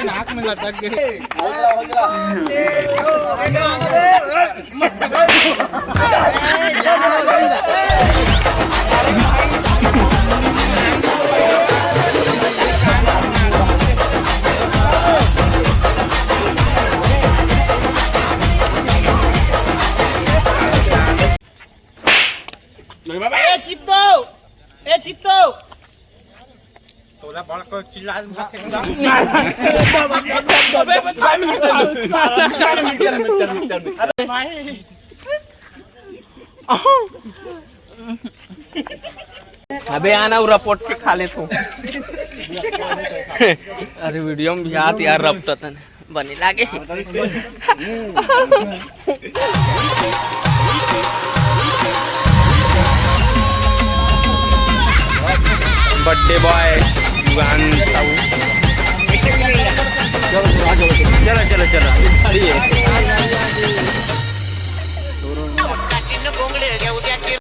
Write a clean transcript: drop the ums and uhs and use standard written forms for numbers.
नाक में लटक गए। चित्तो तोला बड़ा को चिल्ला अबे आना उरा पोट के खा ले तू। अरे वीडियो में भी आत यार रबता तन बनी लागे। बर्थडे बॉय चलो चलो चलो चलो